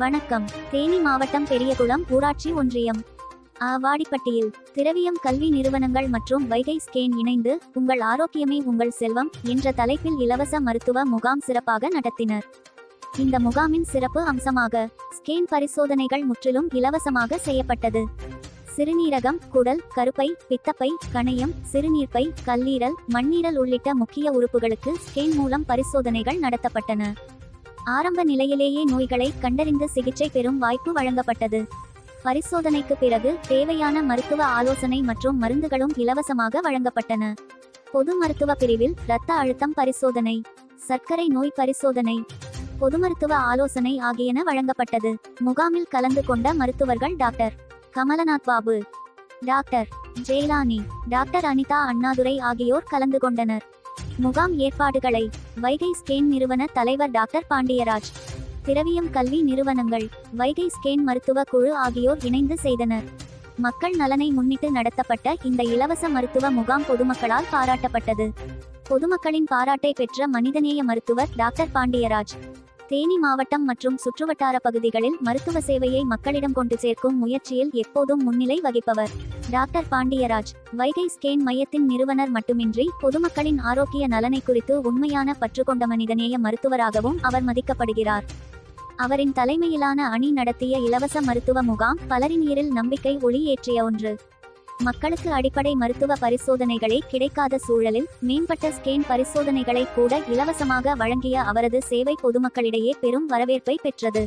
வணக்கம். தேனி மாவட்டம் பெரியகுளம் ஊராட்சி ஒன்றியம் வாடிப்பட்டியில் திரவியம் கல்வி நிறுவனங்கள் மற்றும் வைகை ஸ்கேன் இணைந்து உங்கள் ஆரோக்கியமே உங்கள் செல்வம் என்ற தலைப்பில் இலவச மருத்துவ முகாம் சிறப்பாக நடத்தினர். இந்த முகாமின் சிறப்பு அம்சமாக ஸ்கேன் பரிசோதனைகள் முற்றிலும் இலவசமாக செய்யப்பட்டது. சிறுநீரகம், குடல், கருப்பை, பித்தப்பை, கணையம், சிறுநீர்ப்பை, கல்லீரல், மண்ணீரல் உள்ளிட்ட முக்கிய உறுப்புகளுக்கு ஸ்கேன் மூலம் பரிசோதனைகள் நடத்தப்பட்டன. ஆரம்ப நிலையிலேயே நோய்களை கண்டறிந்து சிகிச்சை பெறும் வாய்ப்பு வழங்கப்பட்டது. பரிசோதனைக்கு பிறகு தேவையான மருத்துவ ஆலோசனை மற்றும் மருந்துகளும் இலவசமாக வழங்கப்பட்டன. பொது மருத்துவ பிரிவில் இரத்த அழுத்தம் பரிசோதனை, சர்க்கரை நோய் பரிசோதனை, பொது மருத்துவ ஆலோசனை ஆகியன வழங்கப்பட்டது. முகாமில் கலந்து கொண்ட மருத்துவர்கள் doctor Kamalanath Babu, doctor Jailani, doctor Anitha Annadurai ஆகியோர் கலந்து கொண்டனர். முகாம் ஏற்பாடுகளை வைகை ஸ்கேன் நிறுவன தலைவர் டாக்டர் பாண்டியராஜ், திரவியம் கல்வி நிறுவனங்கள், வைகை ஸ்கேன் மருத்துவ குழு ஆகியோர் இணைந்து செய்தனர். மக்கள் நலனை முன்னிட்டு நடத்தப்பட்ட இந்த இலவச மருத்துவ முகாம் பொதுமக்களால் பாராட்டப்பட்டது. பொதுமக்களின் பாராட்டை பெற்ற மனிதநேய மருத்துவர் டாக்டர் பாண்டியராஜ், தேனி மாவட்டம் மற்றும் சுற்றுவட்டார பகுதிகளில் மருத்துவ சேவையை மக்களிடம் கொண்டு சேர்க்கும் முயற்சியில் எப்போதும் முன்னிலை வகிப்பவர் டாக்டர் பாண்டியராஜ். வைகை ஸ்கேன் மையத்தின் நிறுவனர் மட்டுமின்றி பொதுமக்களின் ஆரோக்கிய நலனை குறித்து உண்மையான பற்று கொண்ட மனிதநேய மருத்துவராகவும் அவர் மதிக்கப்படுகிறார். அவரின் தலைமையிலான அணி நடத்திய இலவச மருத்துவ முகாம் பலரின் ஈரில் நம்பிக்கை ஒளி ஏற்றிய ஒன்று. மக்களுக்கு அடிப்படை மருத்துவ பரிசோதனைகளே கிடைக்காத சூழலில் மேம்பட்ட ஸ்கேன் பரிசோதனைகளை கூட இலவசமாக வழங்கிய அவரது சேவை பொதுமக்களிடையே பெரும் வரவேற்பை பெற்றது.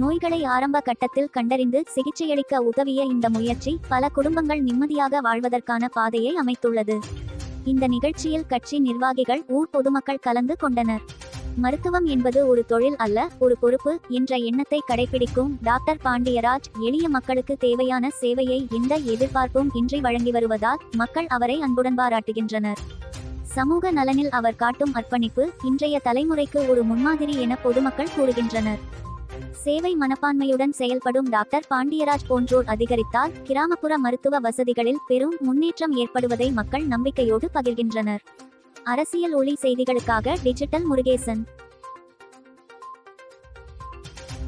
நோய்களை ஆரம்ப கட்டத்தில் கண்டறிந்து சிகிச்சையளிக்க உதவிய இந்த முயற்சி பல குடும்பங்கள் நிம்மதியாக வாழ்வதற்கான பாதையை அமைத்துள்ளது. இந்த நிகழ்ச்சியில் கட்சி நிர்வாகிகள், ஊர் பொதுமக்கள் கலந்து கொண்டனர். மருத்துவம் என்பது ஒரு தொழில் அல்ல, ஒரு பொறுப்பு என்ற எண்ணத்தை கடைபிடிக்கும் டாக்டர் பாண்டியராஜ் எளிய மக்களுக்கு தேவையான சேவையை எந்த எதிர்பார்ப்பும் இன்றி வழங்கி வருவதால் மக்கள் அவரை அன்புடன் பாராட்டுகின்றனர். சமூக நலனில் அவர் காட்டும் அர்ப்பணிப்பு இன்றைய தலைமுறைக்கு ஒரு முன்மாதிரி என பொதுமக்கள் கூறுகின்றனர். சேவை மனப்பான்மையுடன் செயல்படும் டாக்டர் பாண்டியராஜ் போன்றோர் அதிகரித்தால் கிராமப்புற மருத்துவ வசதிகளில் பெரும் முன்னேற்றம் ஏற்படுவதை மக்கள் நம்பிக்கையோடு பகிர்கின்றனர். அரசியல் ஒளி செய்திகளுக்காக டிஜிட்டல் முருகேசன்.